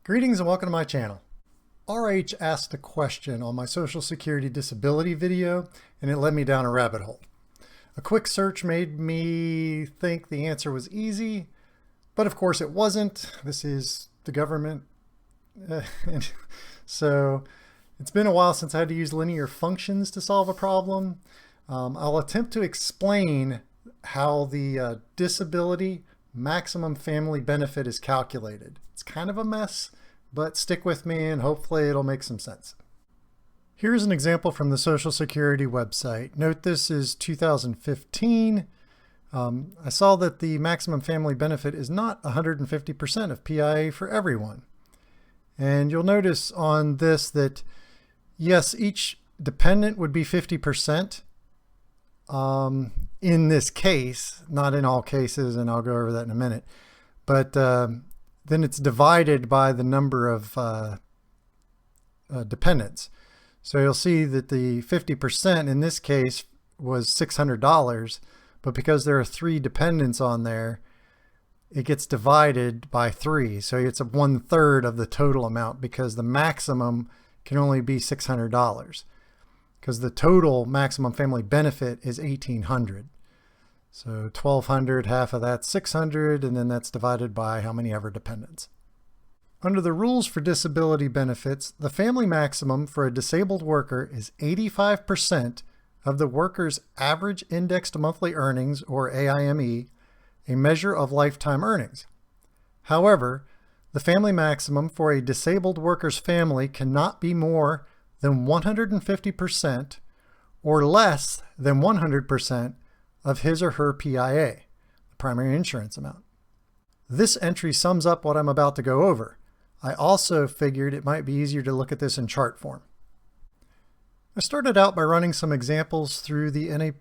Greetings and welcome to my channel. RH asked a question on my Social Security disability video and it led me down a rabbit hole. A quick search made me think the answer was easy, but of course it wasn't. This is the government. And so it's been a while since I had to use linear functions to solve a problem. I'll attempt to explain how the disability maximum family benefit is calculated. It's kind of a mess, but stick with me and hopefully it'll make some sense. Here's an example from the Social Security website. Note this is 2015. I saw that the maximum family benefit is not 150% of PIA for everyone. And you'll notice on this that yes, each dependent would be 50%. In this case, not in all cases, and I'll go over that in a minute, but then it's divided by the number of dependents. So you'll see that the 50% in this case was $600, but because there are 3 dependents on there, it gets divided by 3. So it's 1/3 of the total amount because the maximum can only be $600. Because the total maximum family benefit is $1,800. So $1,200, half of that's $600, and then that's divided by how many ever dependents. Under the rules for disability benefits, the family maximum for a disabled worker is 85% of the worker's average indexed monthly earnings, or AIME, a measure of lifetime earnings. However, the family maximum for a disabled worker's family cannot be more than 150% or less than 100% of his or her PIA, the primary insurance amount. This entry sums up what I'm about to go over. I also figured it might be easier to look at this in chart form. I started out by running some examples through the NAP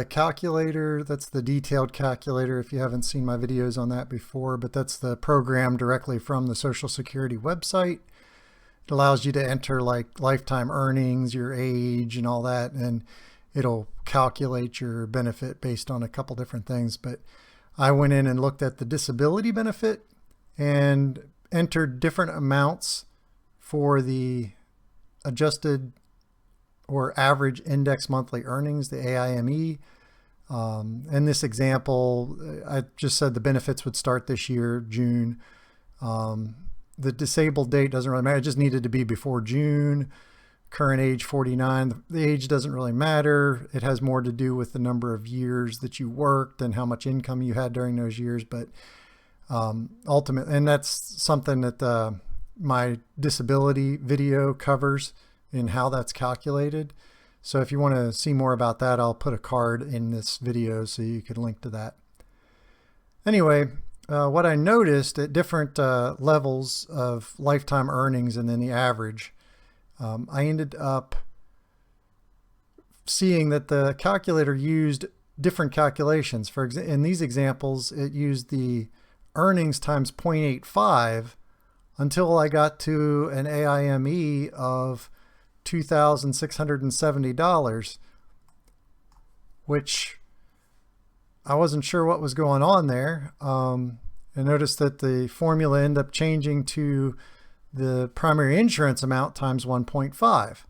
calculator. That's the detailed calculator if you haven't seen my videos on that before, but that's the program directly from the Social Security website. It allows you to enter like lifetime earnings, your age, and all that, and it'll calculate your benefit based on a couple different things. But I went in and looked at the disability benefit and entered different amounts for the adjusted or average index monthly earnings, the AIME. In this example, I just said the benefits would start this year, June. The disabled date doesn't really matter. It just needed to be before June. Current age 49. The age doesn't really matter. It has more to do with the number of years that you worked and how much income you had during those years. But ultimately, and that's something that my disability video covers in how that's calculated. So if you want to see more about that, I'll put a card in this video so you can link to that. Anyway, what I noticed at different levels of lifetime earnings and then the average, I ended up seeing that the calculator used different calculations. For example, in these examples, it used the earnings times 0.85 until I got to an AIME of $2,670, which I wasn't sure what was going on there. I noticed that the formula ended up changing to the primary insurance amount times 1.5.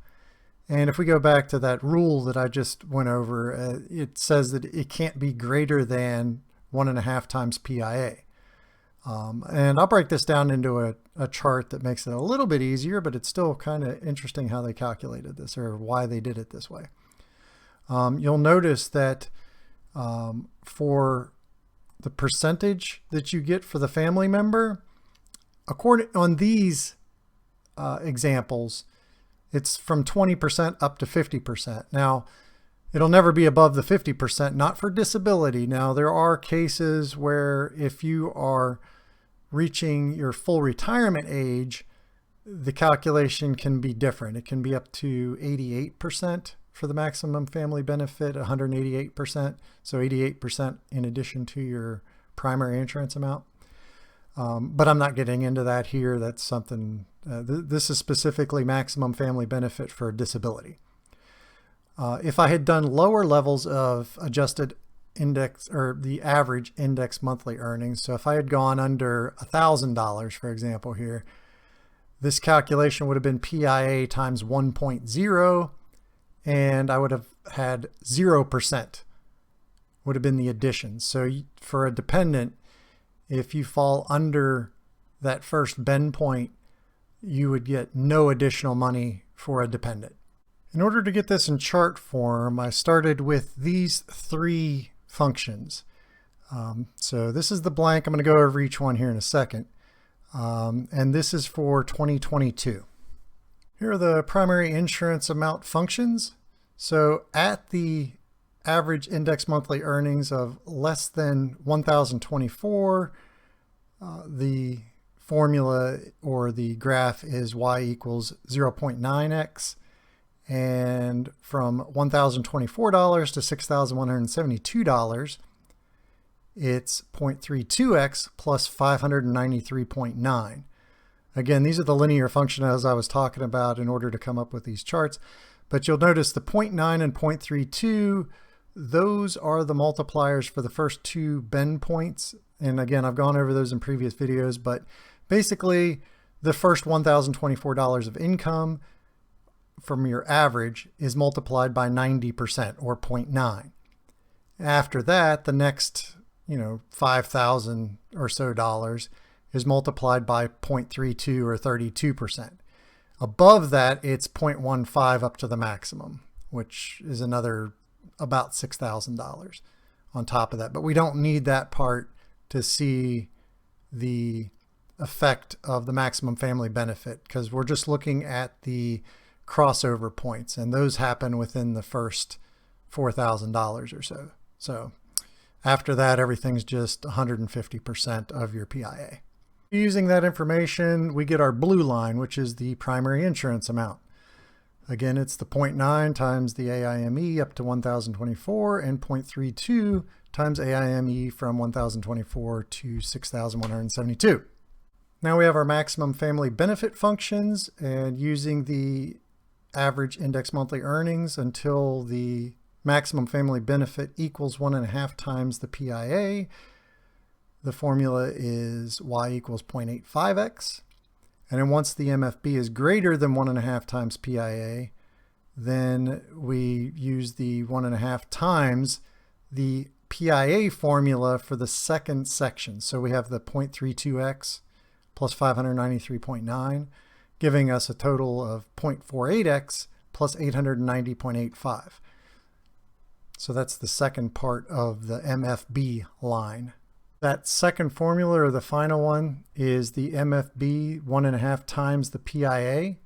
And if we go back to that rule that I just went over, it says that it can't be greater than 1.5 times PIA. And I'll break this down into a chart that makes it a little bit easier, but it's still kind of interesting how they calculated this or why they did it this way. You'll notice that for the percentage that you get for the family member, on these examples, it's from 20% up to 50%. Now, it'll never be above the 50%, not for disability. Now, there are cases where if you are reaching your full retirement age, the calculation can be different. It can be up to 88% for the maximum family benefit, 188%. So 88% in addition to your primary insurance amount. But I'm not getting into that here. That's something, this is specifically maximum family benefit for disability. If I had done lower levels of adjusted index or the average index monthly earnings, so if I had gone under $1,000, for example here, this calculation would have been PIA times 1.0, and I would have had 0% would have been the addition. So for a dependent, if you fall under that first bend point, you would get no additional money for a dependent. In order to get this in chart form, I started with these three functions. So this is the blank. I'm going to go over each one here in a second. And this is for 2022. Here are the primary insurance amount functions. So at the average index monthly earnings of less than 1,024, the formula or the graph is y equals 0.9x. And from $1,024 to $6,172, it's 0.32x plus 593.9. Again, these are the linear function as I was talking about in order to come up with these charts. But you'll notice the 0.9 and 0.32, those are the multipliers for the first two bend points. And again, I've gone over those in previous videos, but basically the first $1,024 of income from your average is multiplied by 90% or 0.9. After that, the next, 5,000 or so dollars is multiplied by 0.32 or 32%. Above that, it's 0.15 up to the maximum, which is another about $6,000 on top of that. But we don't need that part to see the effect of the maximum family benefit because we're just looking at the crossover points, and those happen within the first $4,000 or so. So after that, everything's just 150% of your PIA. Using that information, we get our blue line, which is the primary insurance amount. Again, it's the 0.9 times the AIME up to 1,024 and 0.32 times AIME from 1,024 to 6,172. Now we have our maximum family benefit functions, and using the average index monthly earnings until the maximum family benefit equals 1.5 times the PIA. The formula is y equals 0.85x. And then once the MFB is greater than 1.5 times PIA, then we use the 1.5 times the PIA formula for the second section. So we have the 0.32x plus 593.9, giving us a total of 0.48x plus 890.85. So that's the second part of the MFB line. That second formula, or the final one, is the MFB 1.5 times the PIA.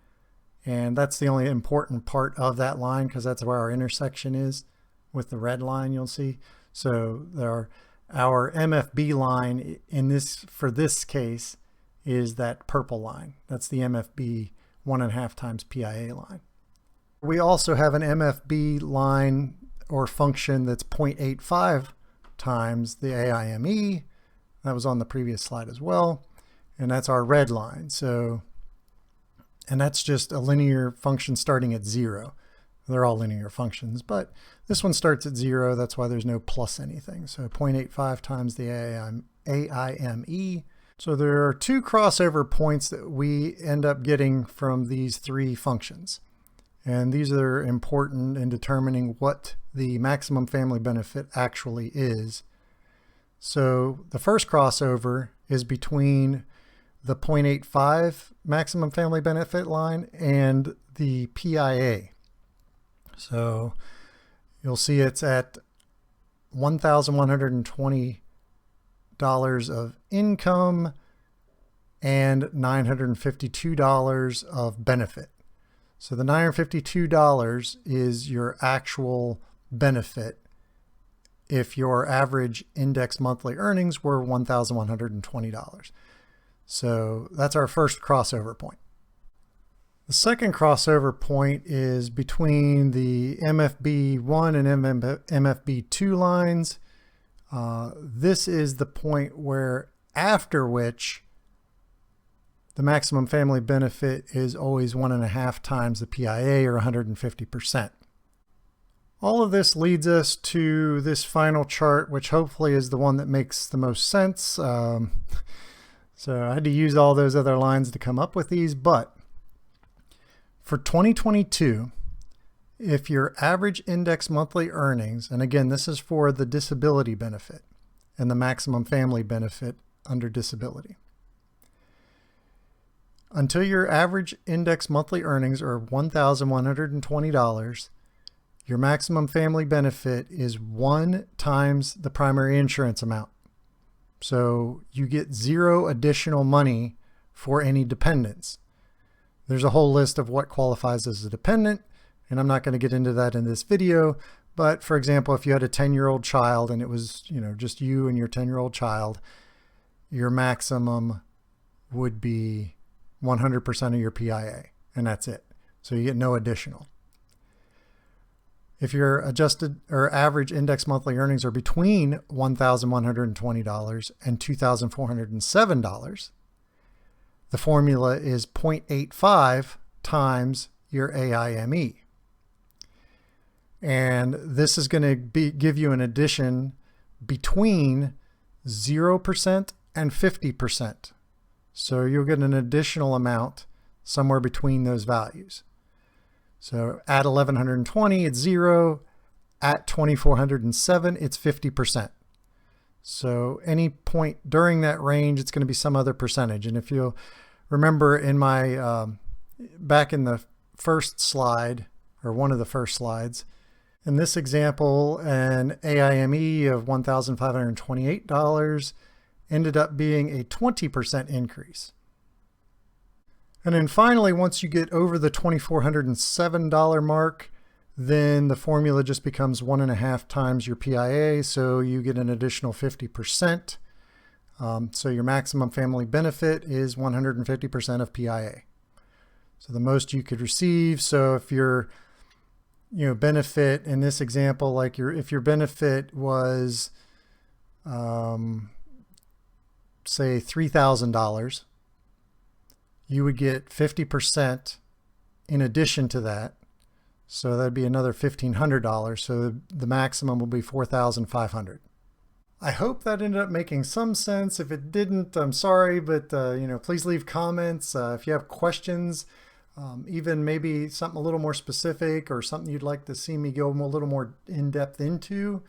And that's the only important part of that line because that's where our intersection is with the red line you'll see. So our MFB line for this case is that purple line. That's the MFB 1.5 times PIA line. We also have an MFB line or function that's 0.85 times the AIME. That was on the previous slide as well. And that's our red line. And that's just a linear function starting at 0. They're all linear functions, but this one starts at 0. That's why there's no plus anything. So 0.85 times the AIME. So there are two crossover points that we end up getting from these three functions. And these are important in determining what the maximum family benefit actually is. So the first crossover is between the 0.85 maximum family benefit line and the PIA. So you'll see it's at $1,120 of income and $952 of benefit. So the $952 is your actual benefit if your average index monthly earnings were $1,120. So that's our first crossover point. The second crossover point is between the MFB1 and MFB2 lines. This is the point where after which the maximum family benefit is always 1.5 times the PIA or 150%. All of this leads us to this final chart, which hopefully is the one that makes the most sense. So I had to use all those other lines to come up with these, but for 2022, if your average index monthly earnings, and again, this is for the disability benefit and the maximum family benefit under disability. Until your average index monthly earnings are $1,120, your maximum family benefit is 1 times the primary insurance amount. So you get 0 additional money for any dependents. There's a whole list of what qualifies as a dependent, and I'm not going to get into that in this video. But for example, if you had a 10-year-old child and it was, just you and your 10-year-old child, your maximum would be 100% of your PIA, and that's it. So you get no additional. If your adjusted or average index monthly earnings are between $1,120 and $2,407, the formula is 0.85 times your AIME. And this is going to give you an addition between 0% and 50%. So you'll get an additional amount somewhere between those values. So at 1,120, it's 0. At 2,407, it's 50%. So any point during that range, it's going to be some other percentage. And if you'll remember in my, back in the first slide, or one of the first slides, in this example, an AIME of $1,528 ended up being a 20% increase. And then finally, once you get over the $2,407 mark, then the formula just becomes 1.5 times your PIA, so you get an additional 50%. So your maximum family benefit is 150% of PIA. So the most you could receive. So if your benefit in this example, like if your benefit was say $3,000, you would get 50% in addition to that. So that'd be another $1,500. So the maximum will be $4,500. I hope that ended up making some sense. If it didn't, I'm sorry, but please leave comments. If you have questions, even maybe something a little more specific or something you'd like to see me go a little more in depth into,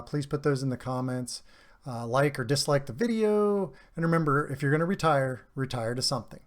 please put those in the comments. Like or dislike the video. And remember, if you're going to retire, retire to something.